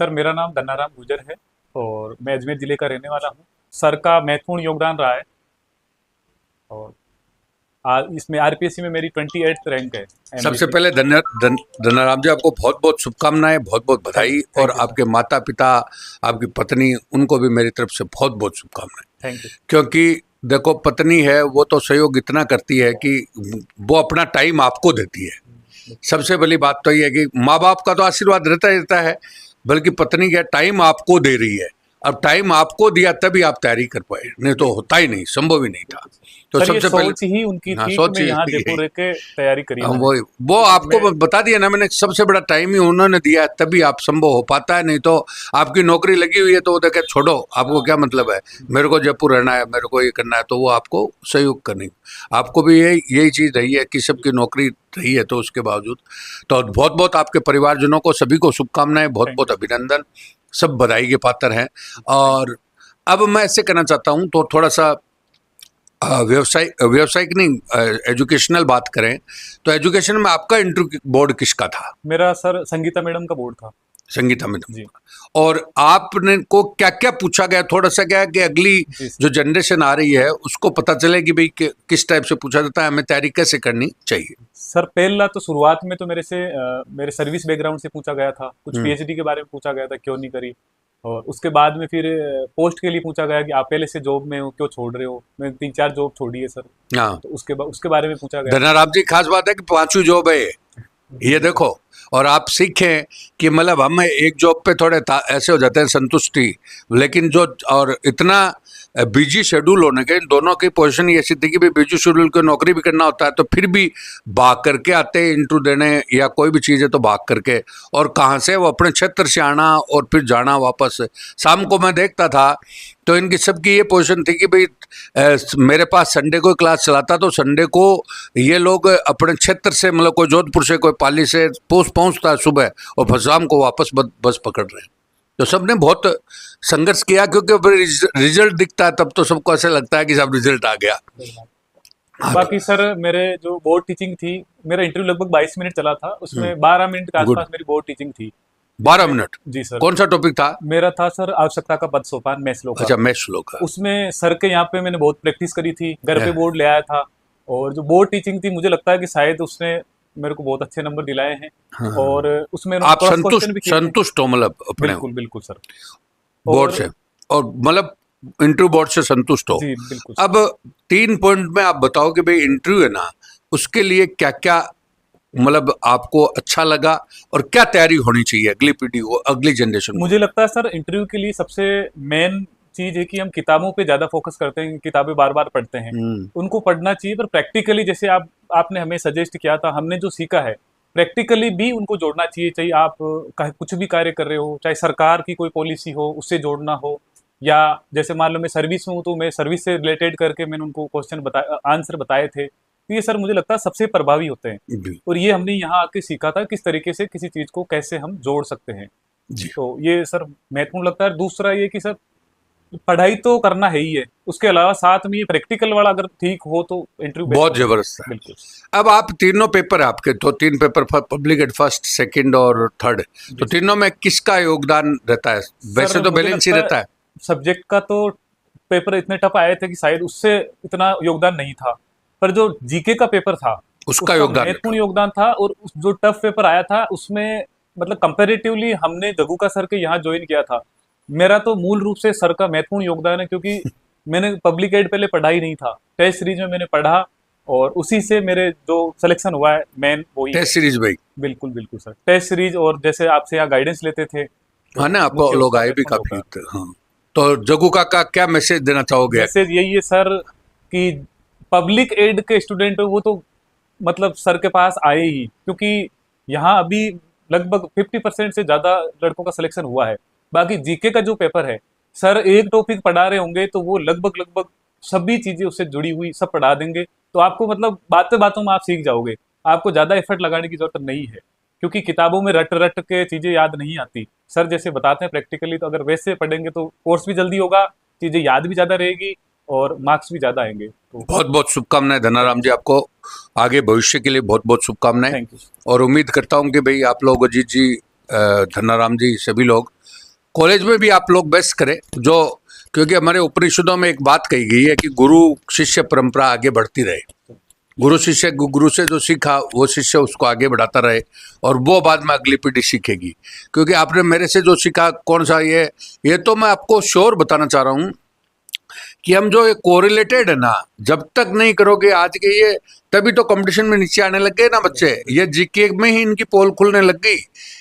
Sir मेरा नाम धन्नाराम गुजर है और मैं अजमेर ज़िले का रहने वाला हूँ। सर का महत्वपूर्ण योगदान रहा है और इसमें आरपीएससी में मेरी 28th रैंक है सबसे एमडी पहले धन्यराम जी, आपको बहुत बहुत शुभकामनाएं, बहुत बहुत बधाई। और थैंक यू सर। आपके माता पिता, आपकी पत्नी, उनको भी मेरी तरफ से बहुत बहुत शुभकामनाएं। Thank you. क्योंकि देखो, पत्नी है वो तो सहयोग इतना करती है कि वो अपना टाइम आपको देती है। सबसे बड़ी बात तो ये है कि माँ बाप का तो आशीर्वाद रहता ही रहता है, बल्कि पत्नी का टाइम आपको दे रही है। अब टाइम आपको दिया तभी आप तैयारी कर पाए, नहीं तो होता ही नहीं, संभव ही नहीं था। तो सर ये सबसे पहले सोच ही उनकी हाँ, थी कि सोच मैं यहाँ यही जयपुर रह के तैयारी करी हाँ, मैंने। वो आपको मैं बता दिया ना मैंने, सबसे बड़ा टाइम ही उन्होंने दिया है, तभी आप संभव हो पाता है। नहीं तो आपकी नौकरी लगी हुई है तो वो देखे छोड़ो, आपको क्या मतलब है, मेरे को जयपुर रहना है, मेरे को ये करना है, तो वो आपको सहयोग करनी। आपको भी यही चीज़ रही है कि सबकी नौकरी रही है, तो उसके बावजूद तो बहुत बहुत आपके परिवारजनों को सभी को शुभकामनाएं, बहुत थैंक बहुत अभिनंदन, सब बधाई के पात्र हैं। और अब मैं ऐसे कहना चाहता हूँ, तो थोड़ा सा व्यवसायिक नहीं, एजुकेशनल बात करें तो एजुकेशन में आपका इंटरव्यू बोर्ड किसका था? मेरा सर संगीता मैडम का बोर्ड था। संगीता मैडम। जी और आपने को क्या क्या पूछा गया, थोड़ा सा क्या है कि अगली जी सर। जो जनरेशन आ रही है उसको पता चले कि भाई किस टाइप से पूछा जाता है, हमें तैयारी कैसे करनी चाहिए? सर पहला तो शुरुआत में तो मेरे सर्विस बैकग्राउंड से पूछा गया था, कुछ पीएचडी के बारे में पूछा गया था, क्यों नहीं करी। और उसके बाद में फिर पोस्ट के लिए पूछा गया कि आप पहले से जॉब में हो, क्यों छोड़ रहे हो। मैं 3-4 जॉब छोड़ी है सर। हाँ, तो उसके बारे में पूछा गया। धनाराम जी, खास बात है कि पांचवी जॉब है ये देखो। और आप सीखें कि मतलब हम एक जॉब पे थोड़े ऐसे हो जाते हैं संतुष्टि, लेकिन जो और इतना बिजी शेड्यूल होने के, इन दोनों की पोजीशन ये ऐसी थी कि भाई बिजी शेड्यूल को नौकरी भी करना होता है, तो फिर भी भाग करके आते हैं इंटरव्यू देने या कोई भी चीज़ है तो भाग करके। और कहाँ से वो अपने क्षेत्र से आना और फिर जाना वापस। शाम को मैं देखता था तो इनकी सबकी ये पोजीशन थी कि भाई मेरे पास संडे को क्लास चलाता, तो संडे को ये लोग अपने क्षेत्र से, मतलब कोई जोधपुर से, कोई पाली से पहुंचता है सुबह, और फिर शाम को वापस बस पकड़ रहे हैं। तो सबने बहुत संघर्ष किया, क्योंकि रिजल्ट दिखता है तब तो सबको ऐसा लगता है कि सब रिजल्ट आ गया। हाँ, बाकी सर मेरे जो बोर्ड टीचिंग थी, मेरा इंटरव्यू लगभग 22 मिनट चला था, उसमें 12 मिनट के गुड। आसपास मेरी बोर्ड टीचिंग थी। 12 मिनट? जी सर। कौन सा टॉपिक था? मेरा था सर आवश्यकता का पद सोपान मैस्लो का। अच्छा, मैथ्स श्लोक का। उसमें सर के यहाँ पे मैंने बहुत प्रैक्टिस करी थी, घर पे है। बोर्ड ले आया था। और जो बोर्ड टीचिंग थी, मुझे लगता है कि शायद उसने मेरे को बहुत अच्छे नंबर दिलाए हैं। हाँ। और उसमें उन्होंने आप क्रॉस क्वेश्चन भी किए थे। संतुष्ट हो मतलब अपने बिल्कुल बिल्कुल सर। बोर्ड और से, और मतलब इंटरव्यू बोर्ड से संतुष्ट हो। जी बिल्कुल सर। अब 3 पॉइंट में आप बताओ कि भाई इंटरव्यू है ना, उसके लिए क्या क्या मतलब आपको अच्छा लगा, और क्या तैयारी होनी चाहिए अगली पीढ़ी को, अगली जनरेशन को? मुझे लगता है सर इंटरव्यू के लिए सबसे मेन चीज है कि हम किताबों पे ज्यादा फोकस करते हैं, किताबें बार बार पढ़ते हैं। उनको पढ़ना चाहिए, पर प्रैक्टिकली जैसे आपने हमें सजेस्ट किया था, हमने जो सीखा है प्रैक्टिकली भी उनको जोड़ना चाहिए। चाहे आप कुछ भी कार्य कर रहे हो, चाहे सरकार की कोई पॉलिसी हो उससे जोड़ना हो, या जैसे मान लो मैं सर्विस में हूँ तो मैं सर्विस से रिलेटेड करके मैंने उनको आंसर बताए थे। तो ये सर मुझे लगता है सबसे प्रभावी होते हैं। जी और ये हमने यहाँ आके सीखा था किस तरीके से किसी चीज को कैसे हम जोड़ सकते हैं। जी। तो ये सर महत्वपूर्ण लगता है। दूसरा ये कि सर पढ़ाई तो करना है ही है, उसके अलावा साथ में ये प्रैक्टिकल वाला अगर ठीक हो तो इंटरव्यू बेस्ट बहुत होगा। जबरदस्त है। बिल्कुल अब आप तीनों पेपर है आपके, तो 3 paper, public ad first, second और थर्ड, तो जी तीनों में किसका योगदान रहता है? वैसे सर। तो मुझे बैलेंस ही लगता रहता है है। सब्जेक्ट का तो पेपर इतने टफ आए थे कि शायद उससे इतना योगदान नहीं था, पर जो जीके का पेपर था उसका उसका योगदान महत्वपूर्ण रहता योगदान था। और जो टफ पेपर आया था उसमें मतलब कंपैरेटिवली हमने जगूका सर के यहाँ ज्वाइन किया था। मेरा तो मूल रूप से सर का महत्वपूर्ण योगदान है, क्योंकि मैंने पब्लिक एड पहले पढ़ा ही नहीं था, टेस्ट सीरीज में मैंने पढ़ा और उसी से मेरे जो सिलेक्शन हुआ है मेन वही है। टेस्ट सीरीज भाई। बिल्कुल बिल्कुल सर, टेस्ट सीरीज और जैसे आपसे यहाँ गाइडेंस लेते थे हाँ तो ना, आपको मुख्य लोग उसका आए भी महत्वपूर्ण काफी योगदान। थे। हाँ, तो जगू का क्या मैसेज देना चाहोगे? मैसेज यही है सर कि पब्लिक एड के स्टूडेंट वो तो मतलब सर के पास आए ही, क्योंकि यहाँ अभी लगभग 50% से ज्यादा लड़कों का सिलेक्शन हुआ है। बाकी जीके का जो पेपर है, सर एक टॉपिक पढ़ा रहे होंगे तो वो लगभग लगभग सभी चीजें उससे जुड़ी हुई सब पढ़ा देंगे। तो आपको मतलब बातों बातों में आप सीख जाओगे, आपको ज्यादा एफर्ट लगाने की जरूरत नहीं है, क्योंकि किताबों में रट रट के चीजें याद नहीं आती। सर जैसे बताते हैं प्रैक्टिकली, तो अगर वैसे पढ़ेंगे तो कोर्स भी जल्दी होगा, चीजें याद भी ज्यादा रहेगी और मार्क्स भी ज्यादा आएंगे। तो बहुत बहुत शुभकामनाएं धनाराम जी, आपको आगे भविष्य के लिए बहुत बहुत शुभकामनाएं। Thank you. और उम्मीद करता हूं कि भाई आप लोग, अजीत जी धन्नाराम जी सभी लोग, कॉलेज में भी आप लोग बेस्ट करें जो, क्योंकि हमारे उपनिषदों में एक बात कही गई है कि गुरु शिष्य परंपरा आगे बढ़ती रहे। गुरु शिष्य, गुरु से जो सीखा वो शिष्य उसको आगे बढ़ाता रहे और वो बाद में अगली पीढ़ी सीखेगी। क्योंकि आपने मेरे से जो सीखा कौन सा, ये तो मैं आपको श्योर बताना चाह रहा हूँ कि हम जो ये कोरिलेटेड है ना, जब तक नहीं करोगे आज के ये, तभी तो कंपटीशन में नीचे आने लग गए ना बच्चे। ये जीके में ही इनकी पोल खुलने लग गई।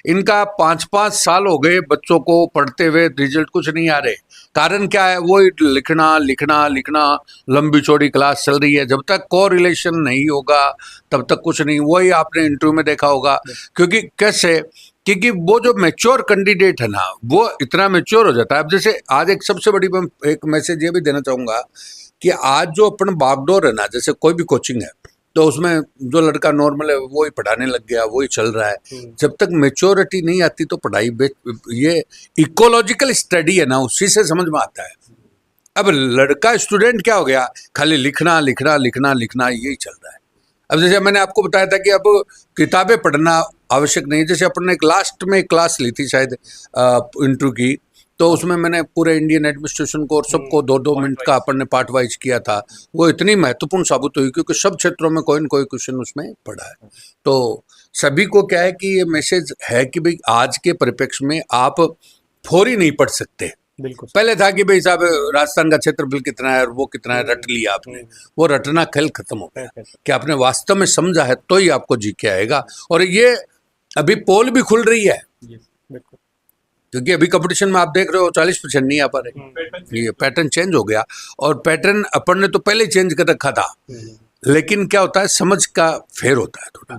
इनका 5-5 साल हो गए बच्चों को पढ़ते हुए, रिजल्ट कुछ नहीं आ रहे। कारण क्या है? वो लिखना लिखना लिखना, लंबी चौड़ी क्लास चल रही है। जब तक कोरिलेशन नहीं होगा तब तक कुछ नहीं। वही आपने इंटरव्यू में देखा होगा। क्योंकि कैसे? क्योंकि वो जो मैच्योर कैंडिडेट है ना, वो इतना मैच्योर हो जाता है। अब जैसे आज एक सबसे बड़ी मैं एक मैसेज ये भी देना चाहूँगा कि आज जो अपन बागडोर है ना, जैसे कोई भी कोचिंग है तो उसमें जो लड़का नॉर्मल है वो ही पढ़ाने लग गया, वो ही चल रहा है। जब तक मैच्योरिटी नहीं आती तो पढ़ाई ये इकोलॉजिकल स्टडी है ना, उसी से समझ में आता है। अब लड़का स्टूडेंट क्या हो गया, खाली लिखना लिखना लिखना लिखना यही चल रहा है। अब जैसे मैंने आपको बताया था कि अब किताबें पढ़ना आवश्यक नहीं है। जैसे अपन ने एक लास्ट में क्लास ली थी शायद इंटरव्यू की, तो उसमें मैंने पूरे इंडियन एडमिनिस्ट्रेशन को और सबको 2-2 मिनट का अपन ने पार्ट वाइज किया था। वो इतनी महत्वपूर्ण साबित हुई क्योंकि सब क्षेत्रों में कोई न कोई क्वेश्चन उसमें पड़ा है। तो सभी को क्या है कि ये मैसेज है कि भाई आज के परिप्रेक्ष्य में आप फौरी नहीं पढ़ सकते। बिल्कुल। पहले था कि भाई साहब राजस्थान का क्षेत्रफल कितना है और वो कितना है, रट लिया आपने। वो रटना खेल खत्म हो गया कि आपने वास्तव में समझा है तो ही आपको जीके आएगा। और ये अभी पोल भी खुल रही है, क्योंकि अभी कंपटीशन में आप देख रहे हो 40% नहीं आ पा रहे। ये पैटर्न चेंज हो गया और पैटर्न अपन ने तो पहले चेंज कर रखा था, लेकिन क्या होता है, समझ का फेर होता है थोड़ा।